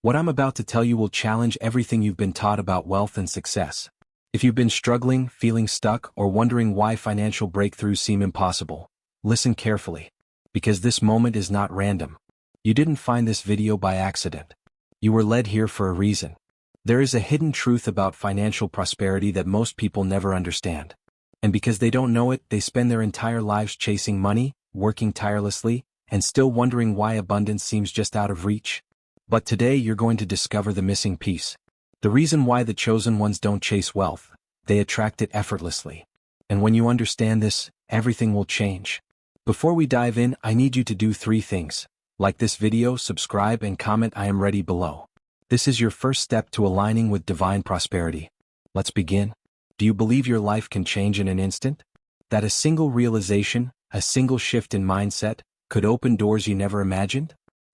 What I'm about to tell you will challenge everything you've been taught about wealth and success. If you've been struggling, feeling stuck, or wondering why financial breakthroughs seem impossible, listen carefully. Because this moment is not random. You didn't find this video by accident. You were led here for a reason. There is a hidden truth about financial prosperity that most people never understand. And because they don't know it, they spend their entire lives chasing money, working tirelessly, and still wondering why abundance seems just out of reach. But today you're going to discover the missing piece. The reason why the chosen ones don't chase wealth, they attract it effortlessly. And when you understand this, everything will change. Before we dive in, I need you to do 3 things. Like this video, subscribe, and comment "I am ready" below. This is your first step to aligning with divine prosperity. Let's begin. Do you believe your life can change in an instant? That a single realization, a single shift in mindset, could open doors you never imagined?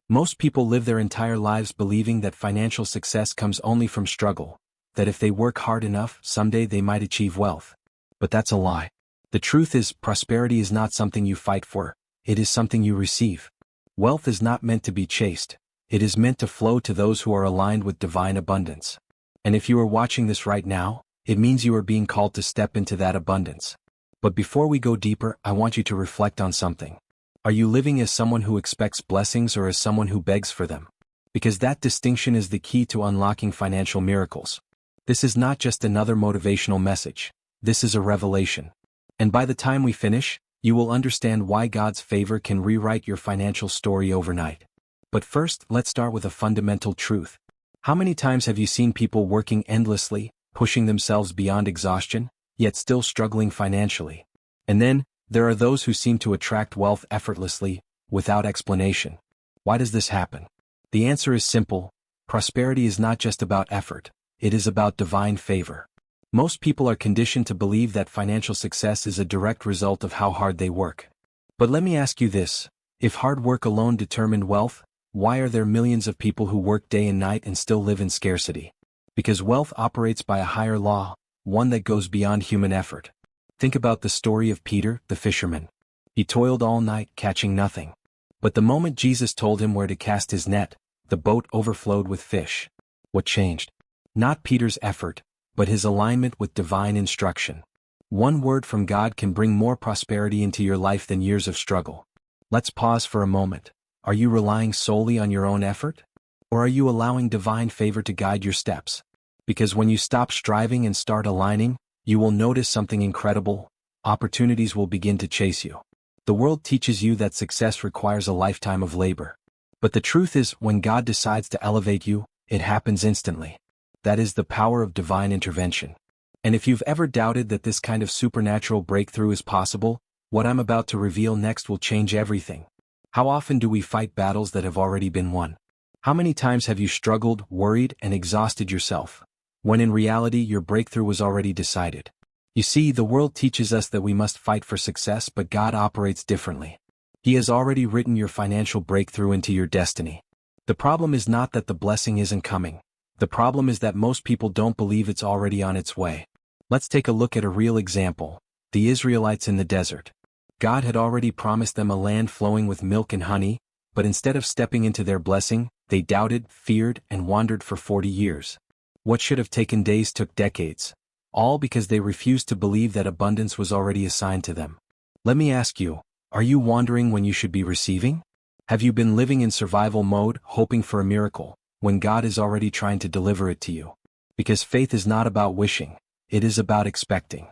Most people live their entire lives believing that financial success comes only from struggle, that if they work hard enough, someday they might achieve wealth. But that's a lie. The truth is, prosperity is not something you fight for, it is something you receive. Wealth is not meant to be chased, it is meant to flow to those who are aligned with divine abundance. And if you are watching this right now, it means you are being called to step into that abundance. But before we go deeper, I want you to reflect on something. Are you living as someone who expects blessings or as someone who begs for them? Because that distinction is the key to unlocking financial miracles. This is not just another motivational message. This is a revelation. And by the time we finish, you will understand why God's favor can rewrite your financial story overnight. But first, let's start with a fundamental truth. How many times have you seen people working endlessly, pushing themselves beyond exhaustion, yet still struggling financially? And then, there are those who seem to attract wealth effortlessly, without explanation. Why does this happen? The answer is simple. Prosperity is not just about effort, it is about divine favor. Most people are conditioned to believe that financial success is a direct result of how hard they work. But let me ask you this, if hard work alone determined wealth, why are there millions of people who work day and night and still live in scarcity? Because wealth operates by a higher law, one that goes beyond human effort. Think about the story of Peter, the fisherman. He toiled all night, catching nothing. But the moment Jesus told him where to cast his net, the boat overflowed with fish. What changed? Not Peter's effort, but his alignment with divine instruction. One word from God can bring more prosperity into your life than years of struggle. Let's pause for a moment. Are you relying solely on your own effort? Or are you allowing divine favor to guide your steps? Because when you stop striving and start aligning, you will notice something incredible. Opportunities will begin to chase you. The world teaches you that success requires a lifetime of labor. But the truth is, when God decides to elevate you, it happens instantly. That is the power of divine intervention. And if you've ever doubted that this kind of supernatural breakthrough is possible, what I'm about to reveal next will change everything. How often do we fight battles that have already been won? How many times have you struggled, worried, and exhausted yourself, when in reality your breakthrough was already decided? You see, the world teaches us that we must fight for success, but God operates differently. He has already written your financial breakthrough into your destiny. The problem is not that the blessing isn't coming. The problem is that most people don't believe it's already on its way. Let's take a look at a real example. The Israelites in the desert. God had already promised them a land flowing with milk and honey, but instead of stepping into their blessing, they doubted, feared, and wandered for 40 years. What should have taken days took decades. All because they refused to believe that abundance was already assigned to them. Let me ask you, are you wandering when you should be receiving? Have you been living in survival mode, hoping for a miracle, when God is already trying to deliver it to you? Because faith is not about wishing, it is about expecting.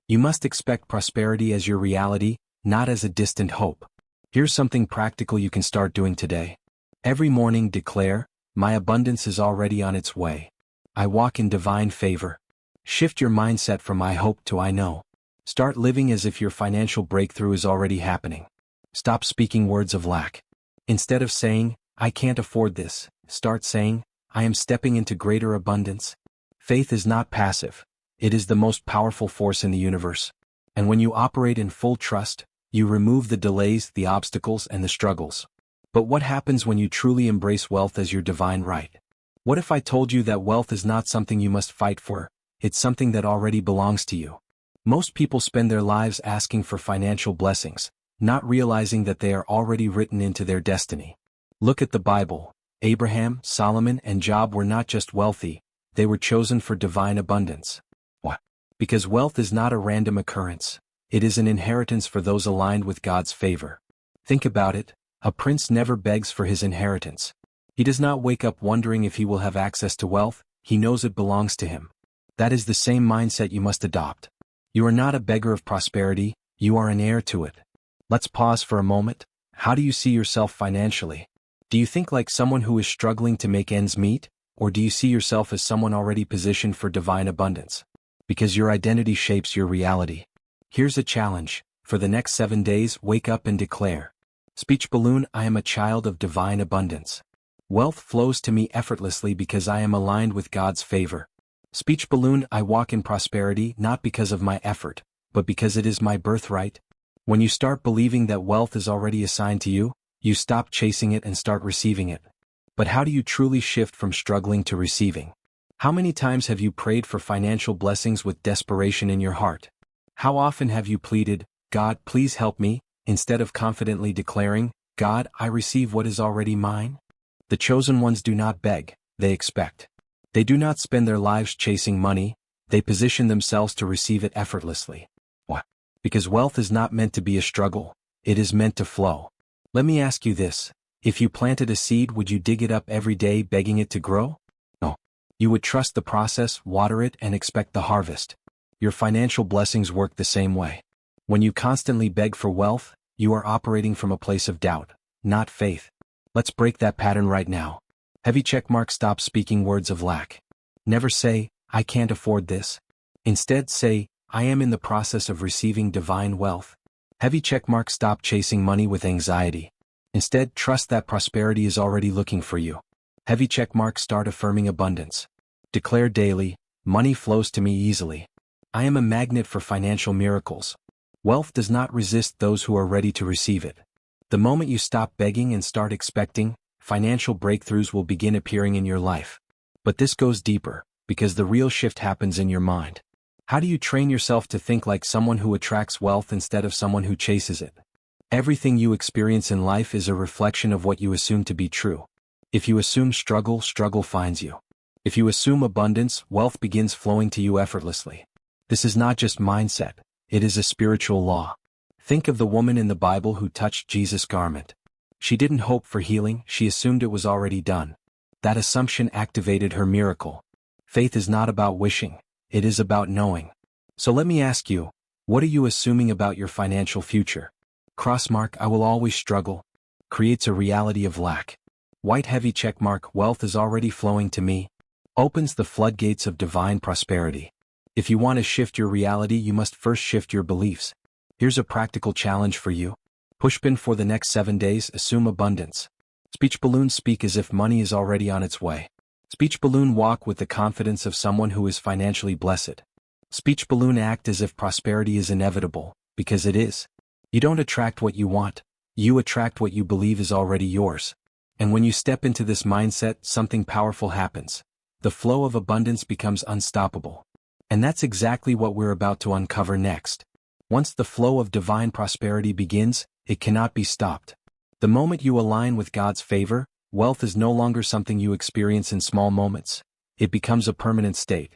You must expect prosperity as your reality, not as a distant hope. Here's something practical you can start doing today. Every morning declare, "My abundance is already on its way. I walk in divine favor." Shift your mindset from "I hope" to "I know." Start living as if your financial breakthrough is already happening. Stop speaking words of lack. Instead of saying, "I can't afford this," start saying, "I am stepping into greater abundance." Faith is not passive. It is the most powerful force in the universe. And when you operate in full trust, you remove the delays, the obstacles, and the struggles. But what happens when you truly embrace wealth as your divine right? What if I told you that wealth is not something you must fight for, it's something that already belongs to you? Most people spend their lives asking for financial blessings, not realizing that they are already written into their destiny. Look at the Bible. Abraham, Solomon, and Job were not just wealthy, they were chosen for divine abundance. Why? Because wealth is not a random occurrence. It is an inheritance for those aligned with God's favor. Think about it, a prince never begs for his inheritance. He does not wake up wondering if he will have access to wealth, he knows it belongs to him. That is the same mindset you must adopt. You are not a beggar of prosperity, you are an heir to it. Let's pause for a moment. How do you see yourself financially? Do you think like someone who is struggling to make ends meet, or do you see yourself as someone already positioned for divine abundance? Because your identity shapes your reality. Here's a challenge. For the next 7 days, wake up and declare. Speech balloon, I am a child of divine abundance. Wealth flows to me effortlessly because I am aligned with God's favor. Speech balloon, I walk in prosperity not because of my effort, but because it is my birthright. When you start believing that wealth is already assigned to you, you stop chasing it and start receiving it. But how do you truly shift from struggling to receiving? How many times have you prayed for financial blessings with desperation in your heart? How often have you pleaded, God, please help me, instead of confidently declaring, God, I receive what is already mine? The chosen ones do not beg, they expect. They do not spend their lives chasing money, they position themselves to receive it effortlessly. Why? Because wealth is not meant to be a struggle, it is meant to flow. Let me ask you this, if you planted a seed, would you dig it up every day begging it to grow? No. You would trust the process, water it, and expect the harvest. Your financial blessings work the same way. When you constantly beg for wealth, you are operating from a place of doubt, not faith. Let's break that pattern right now. Heavy checkmark, stop speaking words of lack. Never say, I can't afford this. Instead say, I am in the process of receiving divine wealth. Heavy checkmark, stop chasing money with anxiety. Instead, trust that prosperity is already looking for you. Heavy checkmark, start affirming abundance. Declare daily, money flows to me easily. I am a magnet for financial miracles. Wealth does not resist those who are ready to receive it. The moment you stop begging and start expecting, financial breakthroughs will begin appearing in your life. But this goes deeper, because the real shift happens in your mind. How do you train yourself to think like someone who attracts wealth instead of someone who chases it? Everything you experience in life is a reflection of what you assume to be true. If you assume struggle, struggle finds you. If you assume abundance, wealth begins flowing to you effortlessly. This is not just mindset, it is a spiritual law. Think of the woman in the Bible who touched Jesus' garment. She didn't hope for healing, she assumed it was already done. That assumption activated her miracle. Faith is not about wishing, it is about knowing. So let me ask you, what are you assuming about your financial future? Crossmark, I will always struggle, creates a reality of lack. White heavy checkmark, wealth is already flowing to me, opens the floodgates of divine prosperity. If you want to shift your reality, you must first shift your beliefs. Here's a practical challenge for you. Pushpin, for the next 7 days, assume abundance. Speech balloon, speak as if money is already on its way. Speech balloon, walk with the confidence of someone who is financially blessed. Speech balloon, act as if prosperity is inevitable, because it is. You don't attract what you want, you attract what you believe is already yours. And when you step into this mindset, something powerful happens. The flow of abundance becomes unstoppable. And that's exactly what we're about to uncover next. Once the flow of divine prosperity begins, it cannot be stopped. The moment you align with God's favor, wealth is no longer something you experience in small moments. It becomes a permanent state.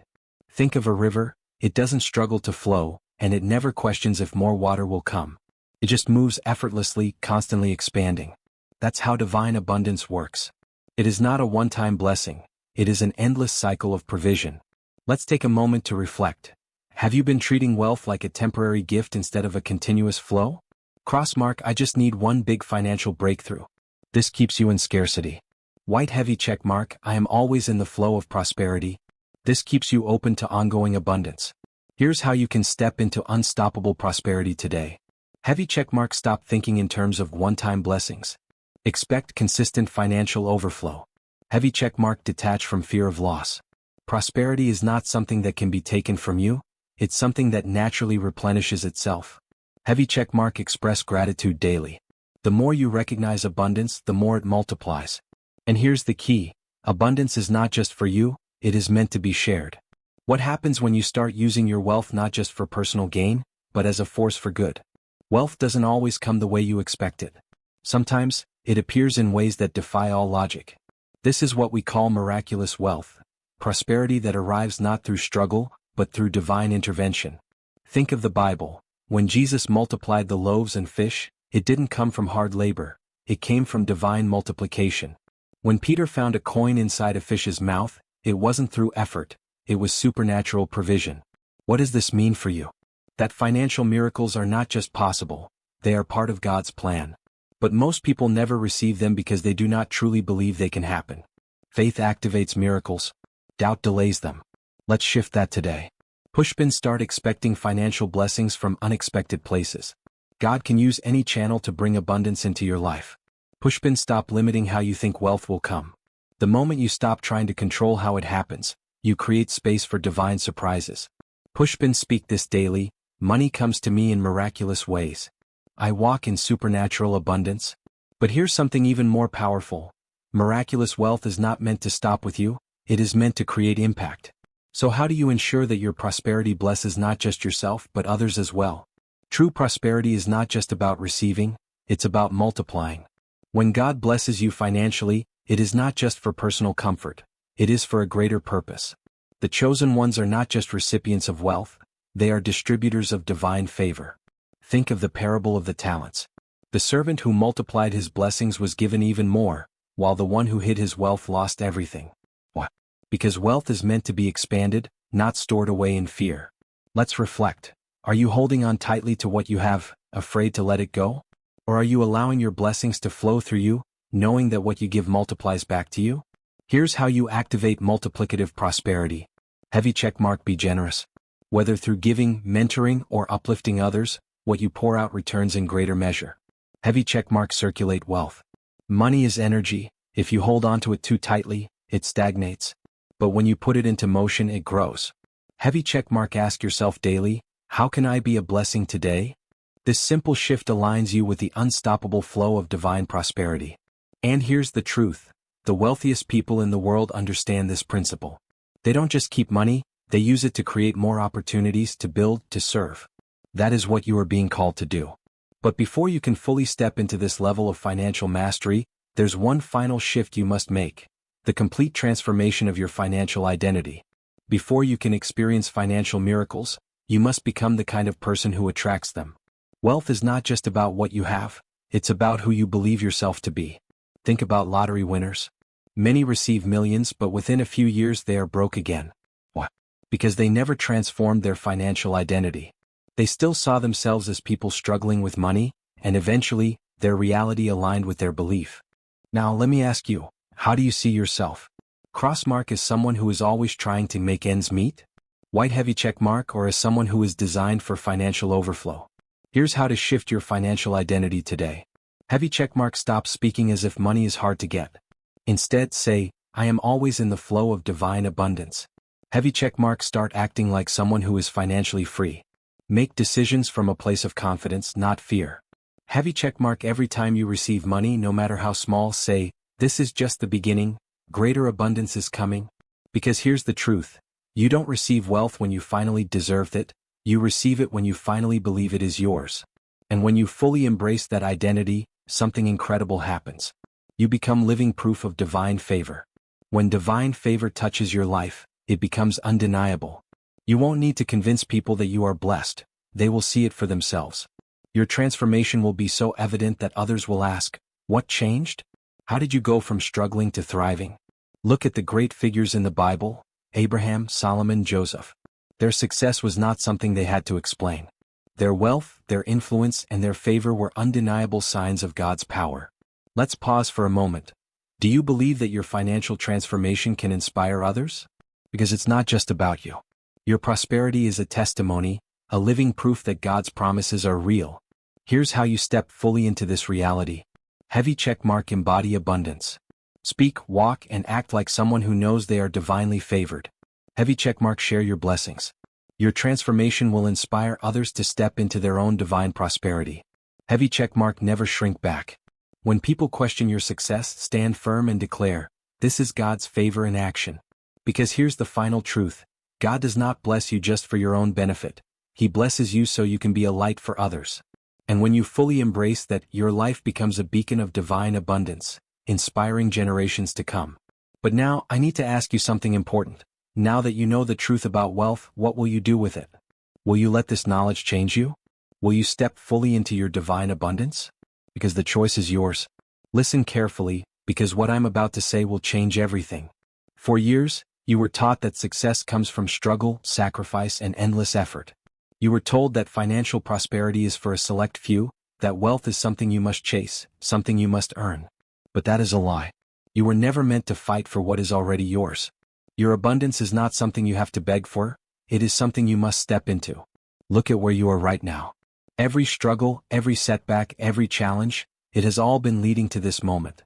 Think of a river, it doesn't struggle to flow, and it never questions if more water will come. It just moves effortlessly, constantly expanding. That's how divine abundance works. It is not a one-time blessing, it is an endless cycle of provision. Let's take a moment to reflect. Have you been treating wealth like a temporary gift instead of a continuous flow? Crossmark, I just need one big financial breakthrough. This keeps you in scarcity. White heavy checkmark, I am always in the flow of prosperity. This keeps you open to ongoing abundance. Here's how you can step into unstoppable prosperity today. Heavy checkmark, stop thinking in terms of one-time blessings. Expect consistent financial overflow. Heavy checkmark, detach from fear of loss. Prosperity is not something that can be taken from you, it's something that naturally replenishes itself. Heavy checkmark, express gratitude daily. The more you recognize abundance, the more it multiplies. And here's the key, abundance is not just for you, it is meant to be shared. What happens when you start using your wealth not just for personal gain, but as a force for good? Wealth doesn't always come the way you expect it. Sometimes, it appears in ways that defy all logic. This is what we call miraculous wealth, prosperity that arrives not through struggle, but through divine intervention. Think of the Bible. When Jesus multiplied the loaves and fish, it didn't come from hard labor, it came from divine multiplication. When Peter found a coin inside a fish's mouth, it wasn't through effort, it was supernatural provision. What does this mean for you? That financial miracles are not just possible, they are part of God's plan. But most people never receive them because they do not truly believe they can happen. Faith activates miracles. Doubt delays them. Let's shift that today. Pushpin, start expecting financial blessings from unexpected places. God can use any channel to bring abundance into your life. Pushpin, stop limiting how you think wealth will come. The moment you stop trying to control how it happens, you create space for divine surprises. Pushpin, speak this daily. Money comes to me in miraculous ways. I walk in supernatural abundance. But here's something even more powerful. Miraculous wealth is not meant to stop with you, it is meant to create impact. So how do you ensure that your prosperity blesses not just yourself but others as well? True prosperity is not just about receiving, it's about multiplying. When God blesses you financially, it is not just for personal comfort, it is for a greater purpose. The chosen ones are not just recipients of wealth, they are distributors of divine favor. Think of the parable of the talents. The servant who multiplied his blessings was given even more, while the one who hid his wealth lost everything. Why? Because wealth is meant to be expanded, not stored away in fear. Let's reflect. Are you holding on tightly to what you have, afraid to let it go? Or are you allowing your blessings to flow through you, knowing that what you give multiplies back to you? Here's how you activate multiplicative prosperity. Heavy checkmark, be generous. Whether through giving, mentoring, or uplifting others, what you pour out returns in greater measure. Heavy checkmark, circulate wealth. Money is energy. If you hold on to it too tightly, it stagnates. But when you put it into motion, it grows. Heavy checkmark, ask yourself daily, how can I be a blessing today? This simple shift aligns you with the unstoppable flow of divine prosperity. And here's the truth. The wealthiest people in the world understand this principle. They don't just keep money, they use it to create more opportunities, to build, to serve. That is what you are being called to do. But before you can fully step into this level of financial mastery, there's one final shift you must make. The complete transformation of your financial identity. Before you can experience financial miracles, you must become the kind of person who attracts them. Wealth is not just about what you have, it's about who you believe yourself to be. Think about lottery winners. Many receive millions, but within a few years they are broke again. Why? Because they never transformed their financial identity. They still saw themselves as people struggling with money, and eventually, their reality aligned with their belief. Now let me ask you, how do you see yourself? Crossmark, as someone who is always trying to make ends meet? White heavy checkmark, or as someone who is designed for financial overflow? Here's how to shift your financial identity today. Heavy checkmark, stop speaking as if money is hard to get. Instead, say, I am always in the flow of divine abundance. Heavy checkmark, start acting like someone who is financially free. Make decisions from a place of confidence, not fear. Heavy checkmark, every time you receive money, no matter how small, say, this is just the beginning, greater abundance is coming. Because here's the truth. You don't receive wealth when you finally deserved it, you receive it when you finally believe it is yours. And when you fully embrace that identity, something incredible happens. You become living proof of divine favor. When divine favor touches your life, it becomes undeniable. You won't need to convince people that you are blessed, they will see it for themselves. Your transformation will be so evident that others will ask, what changed? How did you go from struggling to thriving? Look at the great figures in the Bible, Abraham, Solomon, Joseph. Their success was not something they had to explain. Their wealth, their influence, and their favor were undeniable signs of God's power. Let's pause for a moment. Do you believe that your financial transformation can inspire others? Because it's not just about you. Your prosperity is a testimony, a living proof that God's promises are real. Here's how you step fully into this reality. Heavy checkmark, embody abundance. Speak, walk, and act like someone who knows they are divinely favored. Heavy checkmark, share your blessings. Your transformation will inspire others to step into their own divine prosperity. Heavy checkmark, never shrink back. When people question your success, stand firm and declare, this is God's favor in action. Because here's the final truth. God does not bless you just for your own benefit. He blesses you so you can be a light for others. And when you fully embrace that, your life becomes a beacon of divine abundance, inspiring generations to come. But now, I need to ask you something important. Now that you know the truth about wealth, what will you do with it? Will you let this knowledge change you? Will you step fully into your divine abundance? Because the choice is yours. Listen carefully, because what I'm about to say will change everything. For years, you were taught that success comes from struggle, sacrifice, and endless effort. You were told that financial prosperity is for a select few, that wealth is something you must chase, something you must earn. But that is a lie. You were never meant to fight for what is already yours. Your abundance is not something you have to beg for, it is something you must step into. Look at where you are right now. Every struggle, every setback, every challenge, it has all been leading to this moment.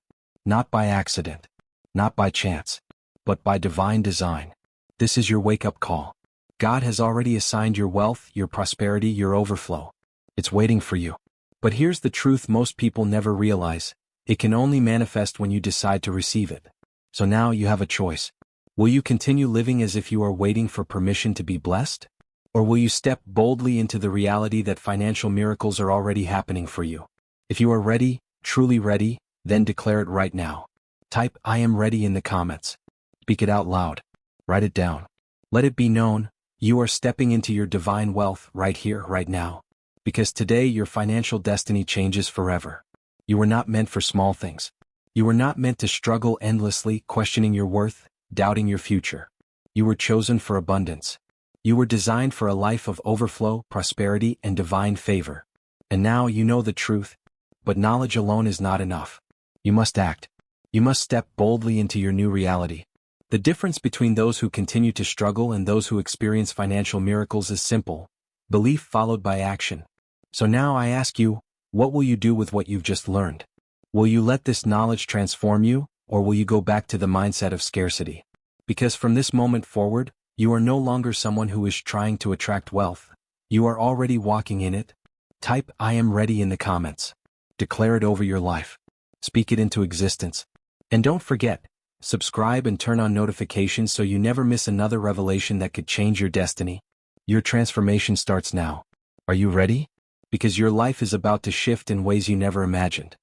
Not by accident, not by chance, but by divine design. This is your wake-up call. God has already assigned your wealth, your prosperity, your overflow. It's waiting for you. But here's the truth most people never realize. It can only manifest when you decide to receive it. So now you have a choice. Will you continue living as if you are waiting for permission to be blessed? Or will you step boldly into the reality that financial miracles are already happening for you? If you are ready, truly ready, then declare it right now. Type "I am ready" in the comments. Speak it out loud. Write it down. Let it be known, you are stepping into your divine wealth right here, right now. Because today your financial destiny changes forever. You were not meant for small things. You were not meant to struggle endlessly, questioning your worth, doubting your future. You were chosen for abundance. You were designed for a life of overflow, prosperity, and divine favor. And now you know the truth. But knowledge alone is not enough. You must act. You must step boldly into your new reality. The difference between those who continue to struggle and those who experience financial miracles is simple: belief followed by action. So now I ask you, what will you do with what you've just learned? Will you let this knowledge transform you, or will you go back to the mindset of scarcity? Because from this moment forward, you are no longer someone who is trying to attract wealth. You are already walking in it. Type "I am ready" in the comments. Declare it over your life. Speak it into existence. And don't forget, subscribe and turn on notifications so you never miss another revelation that could change your destiny. Your transformation starts now. Are you ready? Because your life is about to shift in ways you never imagined.